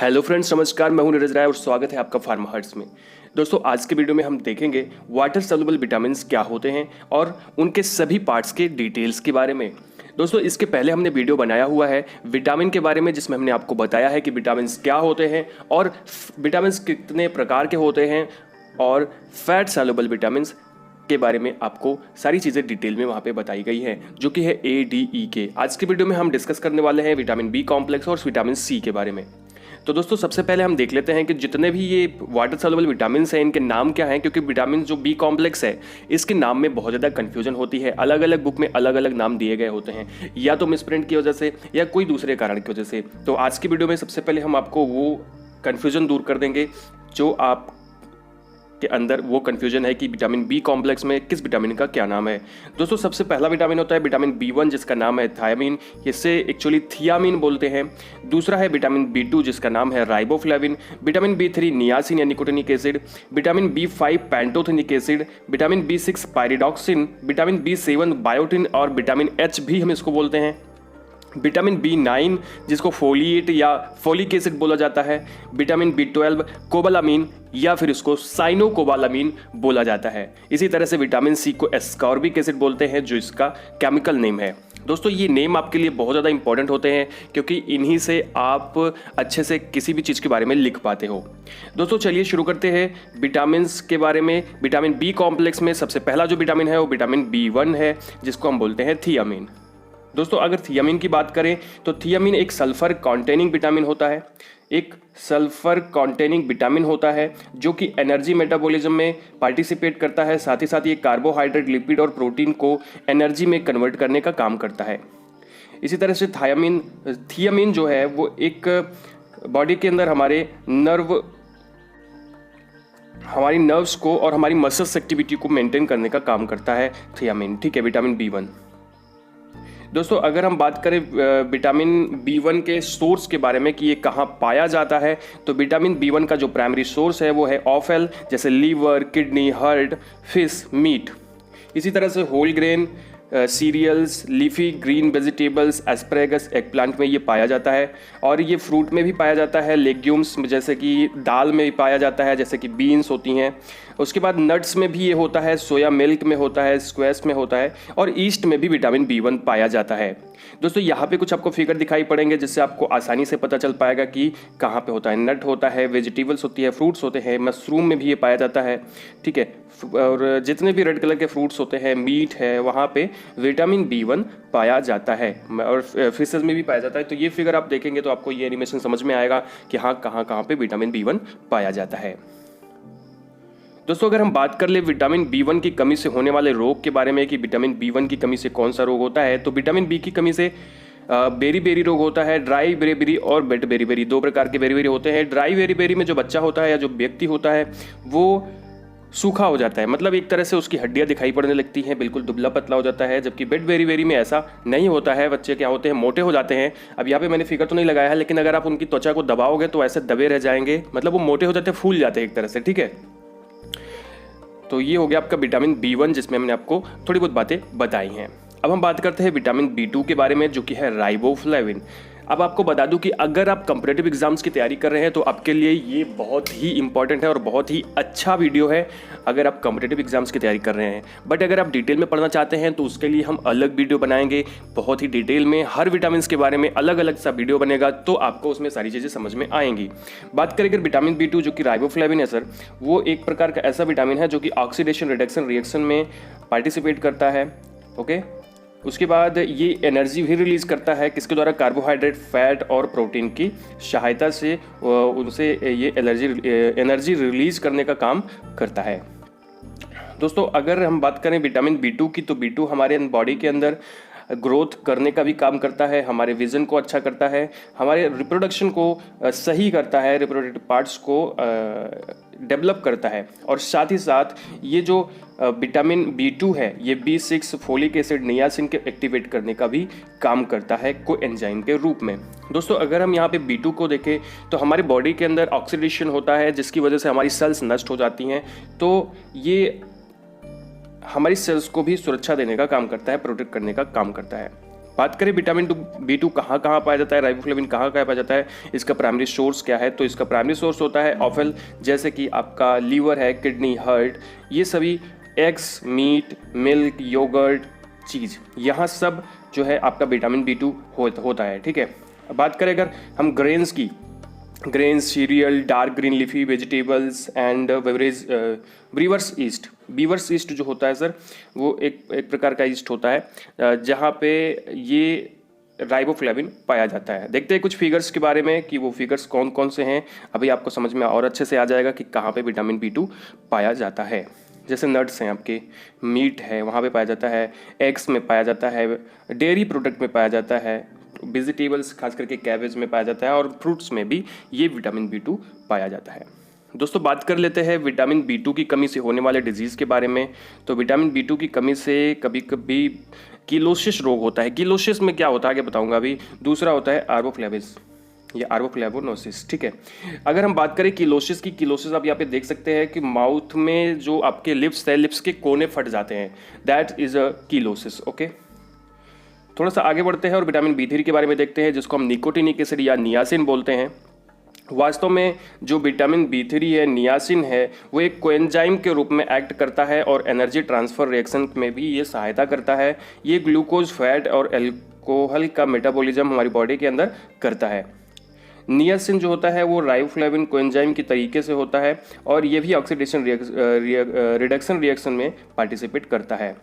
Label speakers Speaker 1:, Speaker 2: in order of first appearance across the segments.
Speaker 1: Hello friends, नमस्कार। मैं हूं नीरज राय और स्वागत है आपका फार्मा हर्ट्स में। दोस्तों, आज के वीडियो में हम देखेंगे वाटर सॉल्युबल विटामिन्स क्या होते हैं और उनके सभी पार्ट्स के डिटेल्स के बारे में। दोस्तों, इसके पहले हमने वीडियो बनाया हुआ है विटामिन के बारे में, जिसमें हमने आपको बताया है कि विटामिन्स क्या होते हैं और विटामिन्स कितने प्रकार के होते हैं और फैट सॉल्युबल विटामिन्स के बारे में आपको सारी चीज़ें डिटेल में वहाँ पे बताई गई हैं, जो कि है ADE के। आज की वीडियो में हम डिस्कस करने वाले हैं विटामिन B कॉम्प्लेक्स और विटामिन C के बारे में। तो दोस्तों, सबसे पहले हम देख लेते हैं कि जितने भी ये वाटर सॉल्युबल विटामिन हैं इनके नाम क्या हैं, क्योंकि विटामिन जो B कॉम्प्लेक्स है इसके नाम में बहुत ज़्यादा कन्फ्यूजन होती है। अलग अलग बुक में अलग अलग नाम दिए गए होते हैं, या तो मिसप्रिंट की वजह से या कोई दूसरे कारण की वजह से। तो आज की वीडियो में सबसे पहले हम आपको वो कन्फ्यूजन दूर कर देंगे जो आप के अंदर वो कन्फ्यूजन है कि विटामिन B कॉम्प्लेक्स में किस विटामिन का क्या नाम है। दोस्तों, सबसे पहला विटामिन होता है विटामिन B1, जिसका नाम है थायमीन, इसे एक्चुअली थियामीन बोलते हैं। दूसरा है विटामिन B2, जिसका नाम है राइबोफ्लेविन। विटामिन B3 नियासिन या nicotinic acid. Vitamin B5 pantothenic acid. Vitamin B6 pyridoxine. Vitamin B7 biotin और विटामिन H भी हम इसको बोलते हैं। विटामिन B9, जिसको फोलिएट या फोलिक एसिड बोला जाता है। विटामिन B12 कोबालामीन या फिर इसको साइनोकोबालामीन बोला जाता है। इसी तरह से विटामिन C को एस्कॉर्बिक एसिड बोलते हैं, जो इसका केमिकल नेम है। दोस्तों, ये नेम आपके लिए बहुत ज़्यादा इंपॉर्टेंट होते हैं, क्योंकि इन्हीं से आप अच्छे से किसी भी चीज़ के बारे में लिख पाते हो। दोस्तों, चलिए शुरू करते हैं विटामिन के बारे में। विटामिन B कॉम्प्लेक्स में सबसे पहला जो विटामिन है वो विटामिन B1 है, जिसको हम बोलते हैं थियामीन। दोस्तों, अगर थियामीन की बात करें तो थियामीन एक सल्फर कॉन्टेनिंग विटामिन होता है। एक सल्फर कॉन्टेनिंग विटामिन होता है जो कि एनर्जी मेटाबॉलिज्म में पार्टिसिपेट करता है। साथ ही साथ ये कार्बोहाइड्रेट, लिपिड और प्रोटीन को एनर्जी में कन्वर्ट करने का काम करता है। इसी तरह से थियामीन जो है वो एक बॉडी के अंदर हमारी नर्व्स को और हमारी मसल्स एक्टिविटी को मेंटेन करने का काम करता है थियामीन। ठीक है, विटामिन B1। दोस्तों, अगर हम बात करें विटामिन B1 के सोर्स के बारे में कि ये कहाँ पाया जाता है, तो विटामिन B1 का जो प्राइमरी सोर्स है वो है ऑफेल, जैसे liver, kidney, heart, fish, meat. इसी तरह से whole grain, cereals, leafy green vegetables, asparagus, eggplant में ये पाया जाता है। और ये फ्रूट में भी पाया जाता है, लेग्यूम्स जैसे कि दाल में भी पाया जाता है, जैसे कि बीन्स होती हैं। उसके बाद नट्स में भी ये होता है, सोया मिल्क में होता है, स्क्वैश में होता है और ईस्ट में भी विटामिन B1 पाया जाता है। दोस्तों, यहाँ पे कुछ आपको फिगर दिखाई पड़ेंगे, जिससे आपको आसानी से पता चल पाएगा कि कहाँ पे होता है। नट होता है, वेजिटेबल्स होती है, फ्रूट्स होते हैं, मशरूम में भी ये पाया जाता है। ठीक है, और जितने भी रेड कलर के फ्रूट्स होते हैं, मीट है, वहाँ पे विटामिन B1 पाया जाता है और फिशेज में भी पाया जाता है। तो ये फिगर आप देखेंगे तो आपको ये एनिमेशन समझ में आएगा कि हाँ, कहाँ कहाँ पे विटामिन B1 पाया जाता है। दोस्तों, अगर हम बात कर ले विटामिन B1 की कमी से होने वाले रोग के बारे में कि विटामिन B1 की कमी से कौन सा रोग होता है, तो विटामिन B की कमी से बेरी बेरी रोग होता है। ड्राई बेरी और वेट बेरी, दो प्रकार के बेरी होते हैं। ड्राई बेरी में जो बच्चा होता है या जो व्यक्ति होता है वो सूखा हो जाता है, मतलब एक तरह से उसकी हड्डियां दिखाई पड़ने लगती हैं, बिल्कुल दुबला पतला हो जाता है। जबकि वेट बेरी में ऐसा नहीं होता है, बच्चे क्या होते हैं, मोटे हो जाते हैं। अब यहाँ पे मैंने फिगर तो नहीं लगाया है, लेकिन अगर आप उनकी त्वचा को दबाओगे तो ऐसे दबे रह जाएंगे, मतलब वो मोटे हो जाते हैं, फूल जाते हैं एक तरह से। ठीक है, तो ये हो गया आपका विटामिन B1, जिसमें हमने आपको थोड़ी बहुत बातें बताई हैं। अब हम बात करते हैं विटामिन B2 के बारे में, जो कि है राइबोफ्लेविन। अब आपको बता दूं कि अगर आप कंपीटिटिव एग्जाम्स की तैयारी कर रहे हैं तो आपके लिए ये बहुत ही इंपॉर्टेंट है और बहुत ही अच्छा वीडियो है अगर आप कंपीटिटिव एग्जाम्स की तैयारी कर रहे हैं। बट अगर आप डिटेल में पढ़ना चाहते हैं तो उसके लिए हम अलग वीडियो बनाएंगे, बहुत ही डिटेल में हर विटामिन के बारे में अलग अलग सा वीडियो बनेगा, तो आपको उसमें सारी चीज़ें समझ में आएंगी। बात करें अगर विटामिन B2 जो कि राइबोफ्लेविन है सर, वो एक प्रकार का ऐसा विटामिन है जो कि ऑक्सीडेशन रिडक्शन रिएक्शन में पार्टिसिपेट करता है। ओके, उसके बाद ये एनर्जी भी रिलीज करता है, किसके द्वारा, कार्बोहाइड्रेट, फैट और प्रोटीन की सहायता से उनसे ये एनर्जी रिलीज करने का काम करता है। दोस्तों, अगर हम बात करें विटामिन B2 की, तो B2 हमारे बॉडी के अंदर ग्रोथ करने का भी काम करता है, हमारे विजन को अच्छा करता है, हमारे रिप्रोडक्शन को सही करता है, रिप्रोडक्टिव पार्ट्स को डेवलप करता है। और साथ ही साथ ये जो विटामिन B2 है, ये B6 फोलिक एसिड, नियासिन के एक्टिवेट करने का भी काम करता है कोएंजाइम के रूप में। दोस्तों, अगर हम यहाँ पे B2 को देखें तो हमारी बॉडी के अंदर ऑक्सीडेशन होता है, जिसकी वजह से हमारी सेल्स नष्ट हो जाती हैं। तो ये हमारी सेल्स को भी सुरक्षा देने का काम करता है, प्रोटेक्ट करने का काम करता है। बात करें विटामिन B2 कहाँ कहाँ पाया जाता है, राइबोफ्लेविन कहाँ कहाँ पाया जाता है, इसका प्राइमरी सोर्स क्या है, तो इसका प्राइमरी सोर्स होता है ऑफेल, जैसे कि आपका लीवर है, किडनी, हार्ट, ये सभी एग्स, मीट, मिल्क, योगर्ट, चीज़, यहाँ सब जो है आपका विटामिन B2 होता है। ठीक है, अब बात करें अगर हम ग्रेन्स की, grains, serial, dark green leafy vegetables and beverage, beavers east जो होता है सर, वो एक प्रकार का ईस्ट होता है जहाँ पे ये राइबोफ्लेविन पाया जाता है। देखते हैं कुछ फिगर्स के बारे में कि वो फिगर्स कौन कौन से हैं, अभी आपको समझ में और अच्छे से आ जाएगा कि कहाँ पे विटामिन B2 पाया जाता है। जैसे नट्स हैं आपके, मीट है वहाँ पे पाया जाता है, एग्स में पाया जाता है, डेयरी प्रोडक्ट में पाया जाता है, वेजिटेबल्स खास करके कैबेज में पाया जाता है, और फ्रूट्स में भी ये विटामिन B2 पाया जाता है। दोस्तों बात कर लेते हैं विटामिन B2 की कमी से होने वाले डिजीज़ के बारे में। तो विटामिन B2 की कमी से कभी कभी कीलोसिस रोग होता है। कीलोसिस में क्या होता है आगे बताऊंगा अभी। दूसरा होता है आर्बोफ्लेविस या आर्बोफ्लेवोनोसिस। ठीक है, अगर हम बात करें कीलोसिस की, कीलोसिस आप यहाँ पे देख सकते हैं कि माउथ में जो आपके लिप्स है, लिप्स के कोने फट जाते हैं, दैट इज अ कीलोसिस। ओके, थोड़ा सा आगे बढ़ते हैं और विटामिन B3 के बारे में देखते हैं, जिसको हम निकोटिनिक एसिड या नियासिन बोलते हैं। वास्तव में जो विटामिन B3 है, नियासिन है, वो एक कोएंजाइम के रूप में एक्ट करता है और एनर्जी ट्रांसफर रिएक्शन में भी ये सहायता करता है। ये ग्लूकोज, फैट और एल्कोहल का मेटाबॉलिज्म हमारी बॉडी के अंदर करता है। नियासिन जो होता है वो राइबोफ्लेविन कोएंजाइम की तरीके से होता है और ये भी ऑक्सीडेशन रिडक्शन रिएक्शन में पार्टिसिपेट करता है।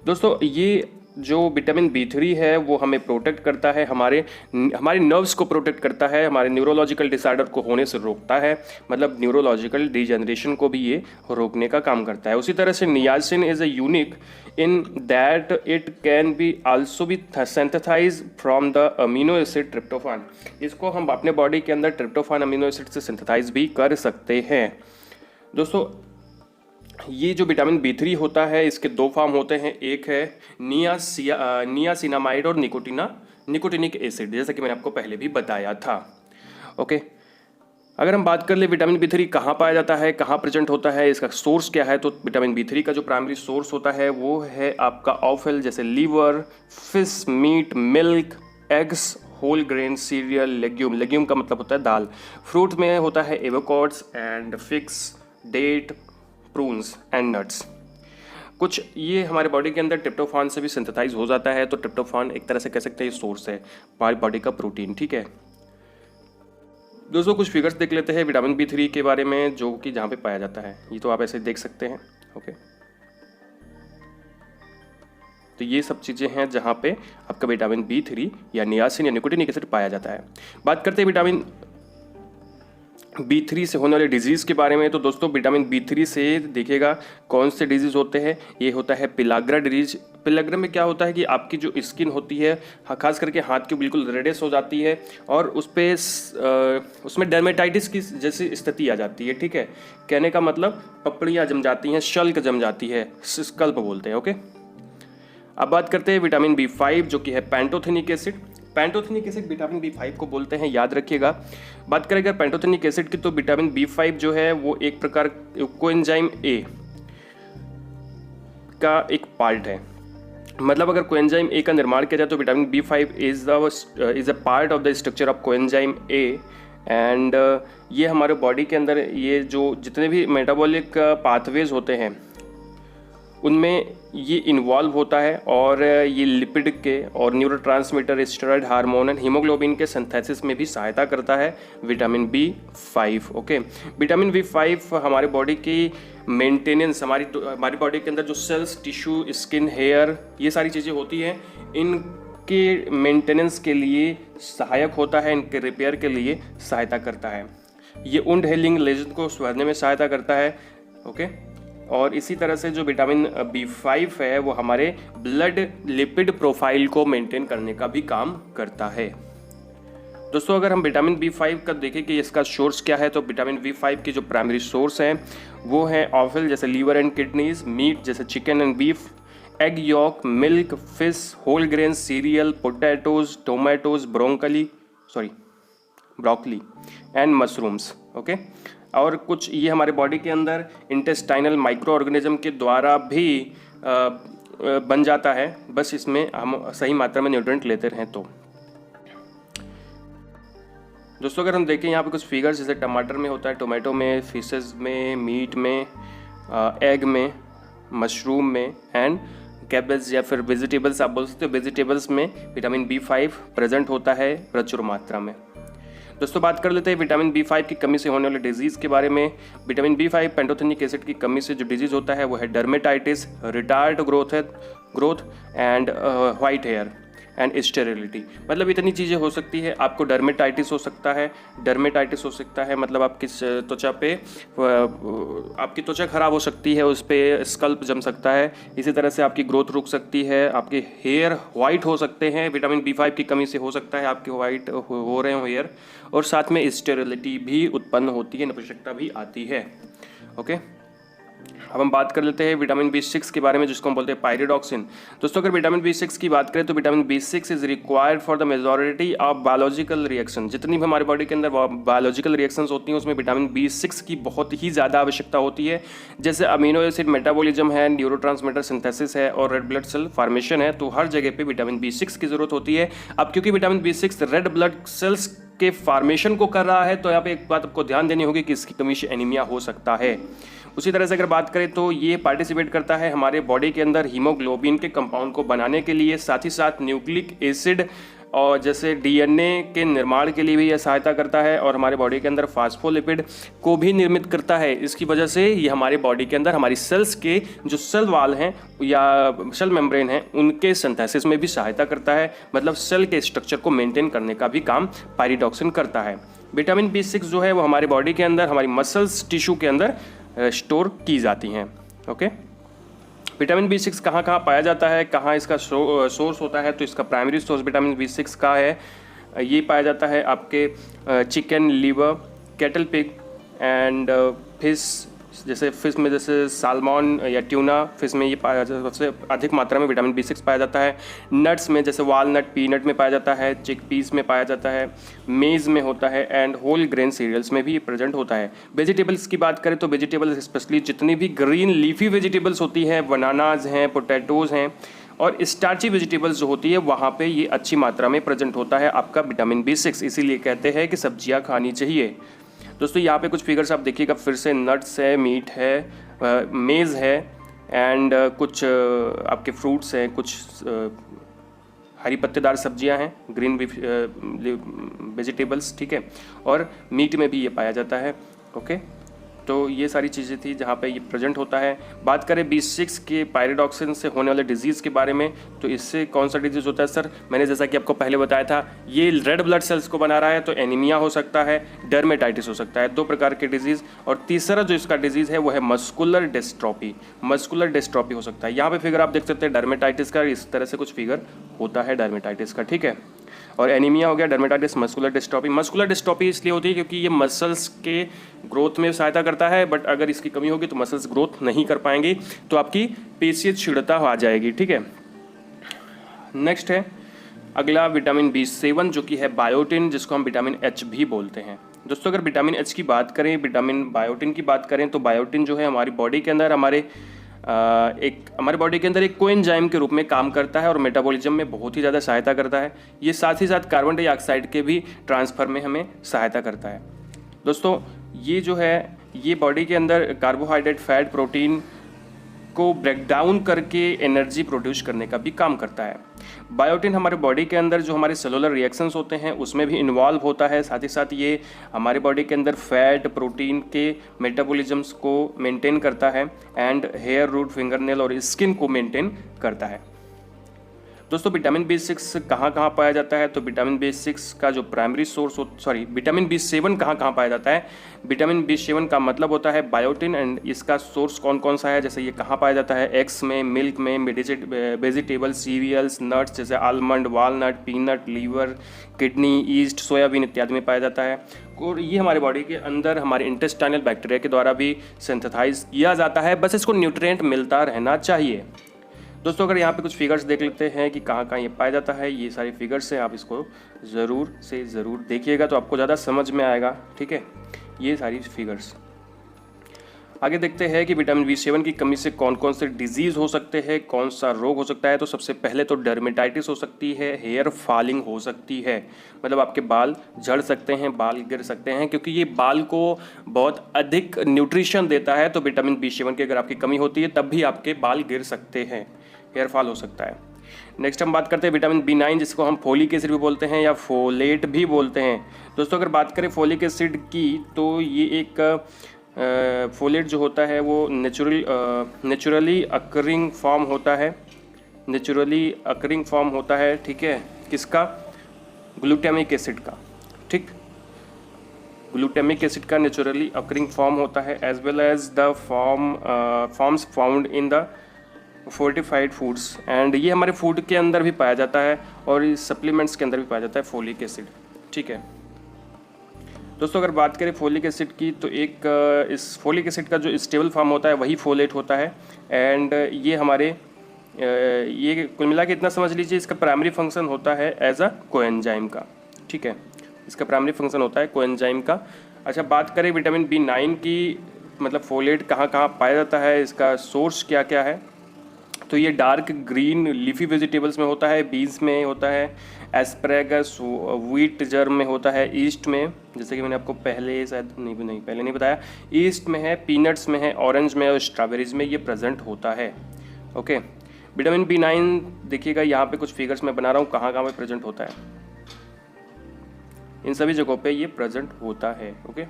Speaker 1: दोस्तों ये जो विटामिन B3 है वो हमें प्रोटेक्ट करता है, हमारे नर्व्स को प्रोटेक्ट करता है, हमारे न्यूरोलॉजिकल डिसऑर्डर को होने से रोकता है, मतलब न्यूरोलॉजिकल डिजेनरेशन को भी ये रोकने का काम करता है। उसी तरह से niacin is a unique in that it can be also be synthesize from the amino acid tryptophan. इसको हम अपने बॉडी के अंदर ट्रिप्टोफान अमीनो एसिड से सिंथेसाइज भी कर सकते हैं। दोस्तों ये जो विटामिन B3 होता है इसके दो फॉर्म होते हैं, एक है नियासिनामाइड और निकोटिनिक एसिड, जैसा कि मैंने आपको पहले भी बताया था। ओके, अगर हम बात कर ले विटामिन B3 कहाँ पाया जाता है, कहाँ प्रेजेंट होता है, इसका सोर्स क्या है, तो विटामिन B3 का जो प्राइमरी सोर्स होता है वो है आपका ऑफेल, जैसे liver, fish, meat, milk, eggs, whole grain, cereal, legume का मतलब होता है दाल। फ्रूट में होता है avocados and figs, date, prunes and nuts. कुछ ये हमारे बॉडी के अंदर ट्रिप्टोफान से भी सिंथेसाइज हो जाता है, तो ट्रिप्टोफान एक तरह से कह सकते हैं ये सोर्स है हमारी बॉडी का प्रोटीन। ठीक है दोस्तों, कुछ फिगर्स देख लेते हैं विटामिन B3 के बारे में जो कि जहाँ पे पाया जाता है। ये तो आप ऐसे देख सकते हैं। ओके, तो ये सब चीज़ें हैं जहाँ पे आपका विटामिन B3 या नियासिन या निकोटिनिक एसिड पाया जाता है। बात करते हैं विटामिन B3 से होने वाले डिजीज़ के बारे में। तो दोस्तों विटामिन B3 से देखिएगा कौन से डिजीज़ होते हैं। ये होता है पिलाग्रा डिजीज। पिलाग्रा में क्या होता है कि आपकी जो स्किन होती है खास करके हाथ की बिल्कुल रेडिश हो जाती है और उसमें डर्मेटाइटिस की जैसी स्थिति आ जाती है। ठीक है, कहने का मतलब पपड़ियाँ जम जाती हैं, शल्क जम जाती है, स्कल्प बोलते हैं। ओके, अब बात करते हैं विटामिन B5 जो कि है pantothenic acid. Pantothenic acid vitamin B5 को बोलते हैं, याद रखिएगा। बात करें अगर पैंटोथेनिक एसिड की, तो विटामिन B5 जो है वो एक प्रकार कोएंजाइम A का एक पार्ट है। मतलब अगर कोएंजाइम A का निर्माण किया जाए तो vitamin B5 is a part of the structure of coenzyme A and ये हमारे बॉडी के अंदर ये जो जितने भी मेटाबॉलिक पाथवेज होते हैं उनमें ये इन्वॉल्व होता है और ये लिपिड के और neurotransmitter, steroid hormone and haemoglobin के सिंथेसिस में भी सहायता करता है vitamin B5। Okay, vitamin B5 हमारे बॉडी की मेंटेनेंस, हमारी बॉडी के अंदर जो सेल्स, टिश्यू, स्किन, हेयर, ये सारी चीज़ें होती हैं, इनके मेंटेनेंस के लिए सहायक होता है, इनके रिपेयर के लिए सहायता करता है। ये वुंड हीलिंग लेजन को सुधारने में सहायता करता है। ओके, और इसी तरह से जो विटामिन B5 है वो हमारे ब्लड लिपिड प्रोफाइल को मेंटेन करने का भी काम करता है। दोस्तों अगर हम विटामिन B5 का देखें कि इसका सोर्स क्या है, तो विटामिन B5 की जो प्राइमरी सोर्स हैं वो है ऑफेल जैसे लीवर एंड किडनीज, मीट जैसे chicken and beef, egg yolk, milk, fish, whole grain, cereal, potatoes, tomatoes, broccoli and mushrooms. Okay, और कुछ ये हमारे बॉडी के अंदर इंटेस्टाइनल माइक्रो ऑर्गेनिज्म के द्वारा भी बन जाता है, बस इसमें हम सही मात्रा में न्यूट्रिएंट लेते रहें तो। दोस्तों अगर हम देखें यहाँ पे कुछ फिगर्स, जैसे टमाटर में होता है, टोमेटो में, फिशेस में, मीट में, एग में, मशरूम में एंड कैबेज या फिर वेजिटेबल्स आप बोल सकते हो, वेजिटेबल्स में विटामिन B5 प्रेजेंट होता है प्रचुर मात्रा में। दोस्तों बात कर लेते हैं विटामिन B5 की कमी से होने वाले डिजीज़ के बारे में। विटामिन B5 पेंटोथेनिक एसिड की कमी से जो डिजीज़ होता है वो है dermatitis, retard growth and white hair and sterility. मतलब इतनी चीज़ें हो सकती है। आपको डर्मेटाइटिस हो सकता है, मतलब आपकी त्वचा पे आपकी त्वचा खराब हो सकती है, उस पर स्कल्प जम सकता है। इसी तरह से आपकी ग्रोथ रुक सकती है, आपके हेयर वाइट हो सकते हैं, विटामिन B5 की कमी से हो सकता है आपके वाइट हो रहे हो हेयर, और साथ में स्टेरिलिटी भी उत्पन्न होती है, नपुंसकता भी आती है। ओके, अब हम बात कर लेते हैं विटामिन B6 के बारे में, जिसको हम बोलते हैं पायरिडॉक्सिन। दोस्तों अगर विटामिन B6 की बात करें तो vitamin B6 is required for the majority of biological reaction. जितनी भी हमारे बॉडी के अंदर बायोलॉजिकल रिएक्शंस होती हैं उसमें विटामिन B6 की बहुत ही ज़्यादा आवश्यकता होती है। जैसे अमीनो एसिड मेटाबॉलिज्म है, न्यूरोट्रांसमीटर सिंथेसिस है और रेड ब्लड सेल फॉर्मेशन है, तो हर जगह पे विटामिन B6 की जरूरत होती है। अब क्योंकि vitamin B6 red blood cells के फॉर्मेशन को कर रहा है, तो यहाँ पे एक बात आपको ध्यान देनी होगी कि इसकी कमी से एनीमिया हो सकता है। उसी तरह से अगर बात करें तो ये पार्टिसिपेट करता है हमारे बॉडी के अंदर हीमोग्लोबिन के कंपाउंड को बनाने के लिए, साथ ही साथ न्यूक्लिक एसिड और जैसे DNA के निर्माण के लिए भी यह सहायता करता है, और हमारे बॉडी के अंदर फास्फोलिपिड को भी निर्मित करता है। इसकी वजह से ये हमारे बॉडी के अंदर हमारी सेल्स के जो सेल वाल हैं या सेल मेम्ब्रेन हैं उनके सिंथेसिस में भी सहायता करता है। मतलब सेल के स्ट्रक्चर को मेंटेन करने का भी काम पायरिडॉक्सिन करता है। विटामिन B6 जो है वो हमारे बॉडी के अंदर, हमारी मसल्स टिश्यू के अंदर स्टोर की जाती हैं। ओके, विटामिन B6 कहाँ कहाँ पाया जाता है, कहाँ इसका सोर्स होता है, तो इसका प्राइमरी सोर्स विटामिन B6 का है, ये पाया जाता है आपके chicken, liver, cattle pig and fish. जैसे फिश में जैसे सालमन या ट्यूना फिश में ये पाया जाता है, सबसे अधिक मात्रा में विटामिन B6 पाया जाता है। नट्स में जैसे वालनट, पीनट में पाया जाता है, चिकपीस में पाया जाता है, मेज़ में होता है एंड होल ग्रेन सीरियल्स में भी प्रेजेंट होता है। वेजिटेबल्स की बात करें तो वेजिटेबल्स स्पेशली जितनी भी ग्रीन लीफी वेजिटेबल्स होती हैं, बनानाज हैं, पोटैटोज़ हैं और स्टार्ची वेजिटेबल्स जो होती है वहाँ पे ये अच्छी मात्रा में प्रेजेंट होता है आपका विटामिन B6। इसीलिए कहते हैं कि सब्जियाँ खानी चाहिए। दोस्तों यहाँ पे कुछ फिगर्स आप देखिएगा फिर से, नट्स है, मीट है, मेज़ है एंड कुछ आपके फ्रूट्स हैं, कुछ हरी पत्तेदार सब्जियां हैं, ग्रीन वेजिटेबल्स, ठीक है, और मीट में भी ये पाया जाता है। ओके, तो ये सारी चीज़ें थी जहाँ पे ये प्रेजेंट होता है। बात करें B6 के पायरिडॉक्सिन से होने वाले डिजीज़ के बारे में, तो इससे कौन सा डिजीज़ होता है सर? मैंने जैसा कि आपको पहले बताया था, ये रेड ब्लड सेल्स को बना रहा है, तो एनीमिया हो सकता है, डर्मेटाइटिस हो सकता है, 2 प्रकार के डिजीज़। और तीसरा जो इसका डिजीज़ है वो है मस्कुलर डिस्ट्रॉफी हो सकता है। यहाँ पे फिगर आप देख सकते हैं डर्मेटाइटिस का, इस तरह से कुछ फिगर होता है डर्मेटाइटिस का, ठीक है। और एनीमिया हो गया, डर्मेटाइटिस, मस्कुलर डिस्ट्रॉफी इसलिए होती है क्योंकि ये मसल्स के ग्रोथ में सहायता करता है, बट अगर इसकी कमी होगी तो मसल्स ग्रोथ नहीं कर पाएंगी, तो आपकी पेशियाँ क्षीणता आ जाएगी, ठीक है। नेक्स्ट है अगला विटामिन B7 जो कि है बायोटिन, जिसको हम विटामिन H भी बोलते हैं। दोस्तों अगर विटामिन H की बात करें, विटामिन बायोटिन की बात करें, तो बायोटिन जो है हमारी बॉडी के अंदर हमारे बॉडी के अंदर एक कोएंजाइम के रूप में काम करता है और मेटाबॉलिज्म में बहुत ही ज़्यादा सहायता करता है। ये साथ ही साथ कार्बन डाइऑक्साइड के भी ट्रांसफ़र में हमें सहायता करता है। दोस्तों ये जो है ये बॉडी के अंदर कार्बोहाइड्रेट, फैट, प्रोटीन को ब्रेक डाउन करके एनर्जी प्रोड्यूस करने का भी काम करता है। बायोटिन हमारे बॉडी के अंदर जो हमारे सेलुलर रिएक्शंस होते हैं उसमें भी इन्वॉल्व होता है। साथ ही साथ ये हमारे बॉडी के अंदर फैट, प्रोटीन के मेटाबॉलिज्म्स को मेंटेन करता है एंड हेयर, रूट, फिंगरनेल और स्किन को मेंटेन करता है। दोस्तों विटामिन B6 कहाँ कहाँ पाया जाता है? तो विटामिन B6 का जो प्राइमरी सोर्स विटामिन B7 कहाँ कहाँ पाया जाता है? विटामिन B7 का मतलब होता है बायोटिन एंड इसका सोर्स कौन कौन सा है? जैसे ये कहाँ पाया जाता है? एग्स में, मिल्क में, वेजिटेबल, सीरियल्स, नट्स जैसे almond, walnut, peanut, liver, kidney, yeast, soybean इत्यादि में पाया जाता है। और ये हमारे बॉडी के अंदर हमारे इंटेस्टाइनल बैक्टीरिया के द्वारा भी सिंथेसाइज किया जाता है, बस इसको न्यूट्रिएंट मिलता रहना चाहिए। दोस्तों अगर यहाँ पे कुछ फिगर्स देख लेते हैं कि कहाँ कहाँ ये पाया जाता है, ये सारे फिगर्स हैं, आप इसको ज़रूर से ज़रूर देखिएगा तो आपको ज़्यादा समझ में आएगा, ठीक है, ये सारी फिगर्स। आगे देखते हैं कि विटामिन B7 की कमी से कौन कौन से डिजीज़ हो सकते हैं, कौन सा रोग हो सकता है। तो सबसे पहले तो डर्मेटाइटिस हो सकती है, हेयर फॉलिंग हो सकती है, मतलब आपके बाल झड़ सकते हैं, बाल गिर सकते हैं, क्योंकि ये बाल को बहुत अधिक न्यूट्रिशन देता है। तो विटामिन B7 की अगर आपकी कमी होती है तब भी आपके बाल गिर सकते हैं, हेयर फॉल हो सकता है। नेक्स्ट हम बात करते हैं विटामिन B9, जिसको हम फोलिक एसिड भी बोलते हैं या फोलेट भी बोलते हैं। दोस्तों अगर बात करें फोलिक एसिड की, तो ये एक फोलेट जो होता है वो नेचुरली अकरिंग फॉर्म होता है, ठीक है, किसका? ग्लूटामिक एसिड का, ठीक, ग्लूटामिक एसिड का नेचुरली अकरिंग फॉर्म होता है, as well as the forms found in the fortified foods. And ये हमारे फूड के अंदर भी पाया जाता है और इस सप्लीमेंट्स के अंदर भी पाया जाता है फोलिक एसिड, ठीक है। दोस्तों अगर बात करें फोलिक एसिड की, तो एक इस फोलिक एसिड का जो स्टेबल फॉर्म होता है वही फोलेट होता है। एंड ये हमारे ये कुल मिला के इतना समझ लीजिए, इसका प्राइमरी फंक्शन होता है एज अ कोएंजाइम का, ठीक है, इसका प्राइमरी फंक्शन होता है कोएंजाइम का। अच्छा बात करें विटामिन B9 की, मतलब फोलेट कहाँ कहाँ पाया जाता है, इसका सोर्स क्या क्या है, तो ये डार्क ग्रीन लीफी वेजिटेबल्स में होता है, बीन्स में होता है, एस्परेगस, व्हीट जर्म में होता है, ईस्ट में, जैसे कि मैंने आपको पहले शायद पहले नहीं बताया, ईस्ट में है, पीनट्स में है, ऑरेंज में और स्ट्रॉबेरीज में ये प्रेजेंट होता है। ओके, विटामिन B9 देखिएगा यहाँ पे कुछ फिगर्स मैं बना रहा हूँ, कहाँ कहाँ पे प्रेजेंट होता है, इन सभी जगहों पे ये प्रेजेंट होता है। ओके,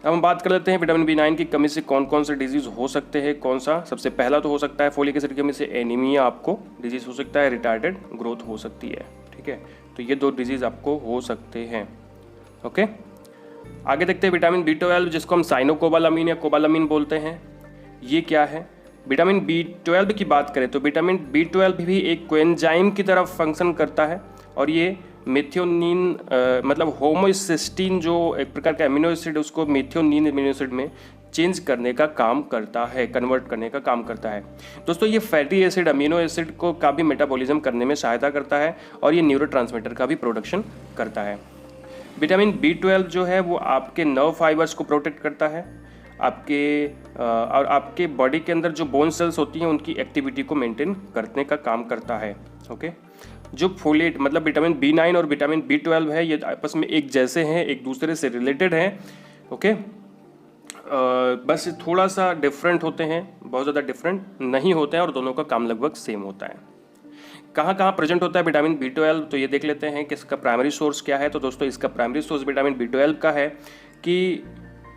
Speaker 1: अब हम बात कर लेते हैं विटामिन B9 की कमी से कौन कौन से डिजीज़ हो सकते हैं, कौन सा। सबसे पहला तो हो सकता है फोलिक एसिड की कमी से एनीमिया, आपको डिजीज़ हो सकता है, रिटार्डेड ग्रोथ हो सकती है, ठीक है, तो ये 2 डिजीज़ आपको हो सकते हैं। ओके, आगे देखते हैं विटामिन B12, जिसको हम साइनोकोबालामीन या कोबालामीन बोलते हैं। ये क्या है? विटामिन B12 की बात करें तो विटामिन B12 भी एक कोएंजाइम की तरह फंक्शन करता है, और ये मेथियोनिन मतलब होमोसिस्टीन जो एक प्रकार का एमिनो एसिड, उसको मेथियोनिन एमिनो एसिड में चेंज करने का काम करता है, कन्वर्ट करने का काम करता है। दोस्तों ये फैटी एसिड अमीनो एसिड को का भी मेटाबॉलिज्म करने में सहायता करता है, और ये न्यूरोट्रांसमीटर का भी प्रोडक्शन करता है। विटामिन B12 जो है वो आपके नर्व फाइबर्स को प्रोटेक्ट करता है, आपके और आपके बॉडी के अंदर जो बोन सेल्स होती हैं उनकी एक्टिविटी को मेंटेन करने का काम करता है। ओके, जो फोलेट मतलब विटामिन B9 और विटामिन B12 है, ये आपस में एक जैसे हैं, एक दूसरे से रिलेटेड हैं। ओके, बस थोड़ा सा डिफरेंट होते हैं, बहुत ज़्यादा डिफरेंट नहीं होते हैं, और दोनों का काम लगभग सेम होता है। कहाँ कहाँ प्रेजेंट होता है विटामिन B12, तो ये देख लेते हैं कि इसका प्राइमरी सोर्स क्या है। तो दोस्तों इसका प्राइमरी सोर्स विटामिन B12 का है कि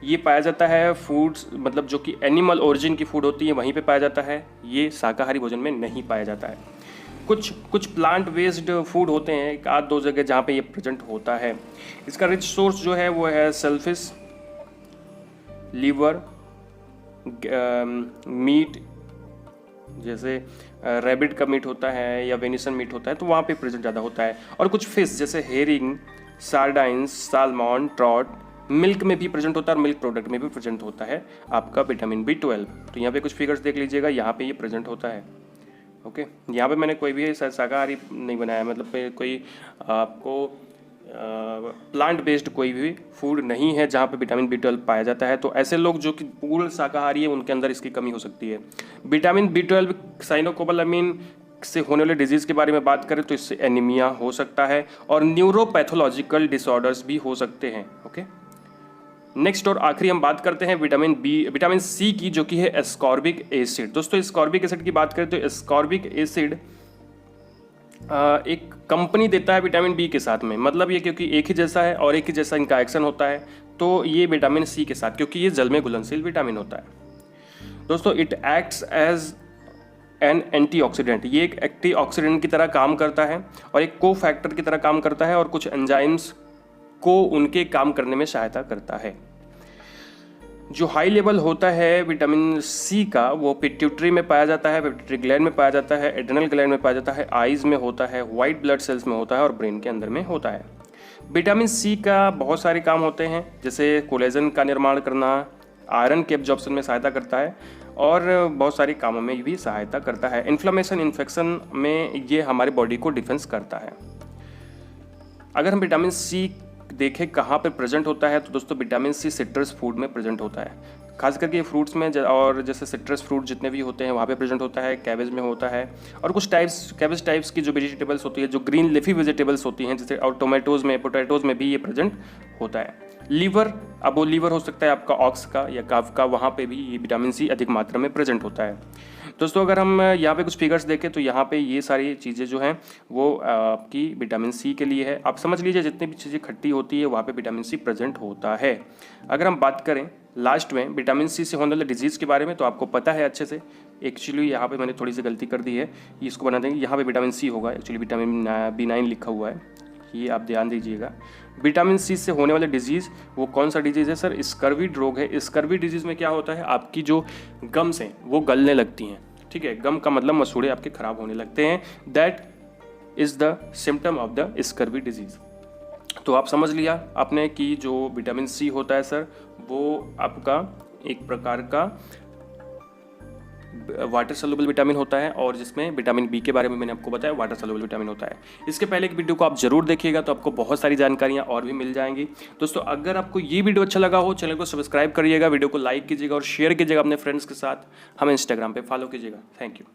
Speaker 1: ये पाया जाता है फूड्स, मतलब जो कि एनिमल ओरिजिन की फूड होती है वहीं पे पाया जाता है, ये शाकाहारी भोजन में नहीं पाया जाता है। कुछ प्लांट बेस्ड फूड होते हैं, एक आध 2 जगह जहाँ पे ये प्रेजेंट होता है। इसका रिच सोर्स जो है वो है सेलफिश, लीवर, मीट, जैसे रैबिट का मीट होता है या वेनिसन मीट होता है, तो वहाँ पे प्रेजेंट ज़्यादा होता है। और कुछ फिश जैसे हेरिंग, सार्डाइंस, सालमॉन, ट्रॉट, मिल्क में भी प्रेजेंट होता है, और मिल्क प्रोडक्ट में भी प्रेजेंट होता है आपका विटामिन B12। तो यहाँ पे कुछ फिगर्स देख लीजिएगा, यहाँ पे ये प्रेजेंट होता है। ओके, यहाँ पे मैंने कोई भी शाकाहारी नहीं बनाया, मतलब कोई आपको प्लांट बेस्ड कोई भी फूड नहीं है जहाँ पे विटामिन B12 पाया जाता है। तो ऐसे लोग जो कि पूर्ण शाकाहारी है उनके अंदर इसकी कमी हो सकती है। विटामिन B12 साइनोकोबालामीन से होने वाले डिजीज़ के बारे में बात करें तो इससे एनीमिया हो सकता है, और न्यूरोपैथोलॉजिकल डिसऑर्डर्स भी हो सकते हैं। ओके, नेक्स्ट और आखिरी हम बात करते हैं विटामिन C की, जो कि है एस्कॉर्बिक एसिड। दोस्तों एस्कॉर्बिक एसिड की बात करें तो एस्कॉर्बिक एसिड एक कंपनी देता है विटामिन B के साथ में, मतलब ये क्योंकि एक ही जैसा है और एक ही जैसा इनका एक्शन होता है, तो ये विटामिन C के साथ, क्योंकि ये जल में घुलनशील विटामिन होता है। दोस्तों it acts as an antioxidant, ये एक एंटीऑक्सीडेंट की तरह काम करता है और एक को फैक्टर की तरह काम करता है, और कुछ एंजाइम्स को उनके काम करने में सहायता करता है। जो हाई लेवल होता है विटामिन C का वो पिट्यूटरी में पाया जाता है, पिट्यूटरी ग्लैंड में पाया जाता है, एड्रेनल ग्लैंड में पाया जाता है, आईज में होता है, वाइट ब्लड सेल्स में होता है, और ब्रेन के अंदर में होता है। विटामिन C का बहुत सारे काम होते हैं, जैसे कोलेजन का निर्माण करना, आयरन के एब्जॉर्प्शन में सहायता करता है, और बहुत सारे कामों में भी सहायता करता है। इन्फ्लेमेशन, इन्फेक्शन में ये हमारे बॉडी को डिफेंस करता है। अगर हम विटामिन C देखें कहाँ पर प्रेजेंट होता है, तो दोस्तों विटामिन C सिट्रस फूड में प्रेजेंट होता है। खास करके फ्रूट्स में और जैसे सिट्रस फ्रूट जितने भी होते हैं वहाँ पे प्रेजेंट होता है, कैबेज में होता है, और कुछ कैबेज टाइप्स की जो वेजिटेबल्स होती है, जो ग्रीन लिफी वेजिटेबल्स होती हैं, जैसे और टोमेटोज़ में, पोटैटोज़ में भी ये प्रेजेंट होता है। लीवर, अब वो लीवर हो सकता है आपका ऑक्स का या काफ का, वहाँ पे भी ये विटामिन सी अधिक मात्रा में प्रेजेंट होता है। दोस्तों अगर हम यहाँ पे कुछ फिगर्स देखें तो यहाँ पे ये सारी चीज़ें जो हैं वो आपकी विटामिन सी के लिए है। आप समझ लीजिए जितनी भी चीज़ें खट्टी होती है वहाँ पे विटामिन सी प्रेजेंट होता है। अगर हम बात करें लास्ट में विटामिन सी से होने वाले डिजीज़ के बारे में, तो आपको पता है अच्छे से। एक्चुअली यहाँ पे मैंने थोड़ी सी गलती कर दी है, इसको बना देंगे, यहाँ पे विटामिन सी होगा, एक्चुअली विटामिन B9 लिखा हुआ है, ये आप ध्यान दीजिएगा। विटामिन सी से होने वाले डिजीज़ वो कौन सा डिजीज़ है सर? स्कर्वी रोग है। स्कर्वी डिजीज़ में क्या होता है, आपकी जो गम्स हैं वो गलने लगती हैं, ठीक है। गम का मतलब मसूड़े आपके खराब होने लगते हैं। That is the symptom of the scurvy disease. तो आप समझ लिया आपने कि जो विटामिन सी होता है सर वो आपका एक प्रकार का वाटर सॉल्युबल विटामिन होता है, और जिसमें विटामिन बी के बारे में मैंने आपको बताया वाटर सॉल्युबल विटामिन होता है। इसके पहले की वीडियो को आप जरूर देखिएगा, तो आपको बहुत सारी जानकारियां और भी मिल जाएंगी। दोस्तों अगर आपको ये वीडियो अच्छा लगा हो, चैनल को सब्सक्राइब करिएगा, वीडियो को लाइक कीजिएगा और शेयर कीजिएगा अपने फ्रेंड्स के साथ। हमें इंस्टाग्राम पे फॉलो कीजिएगा। Thank you.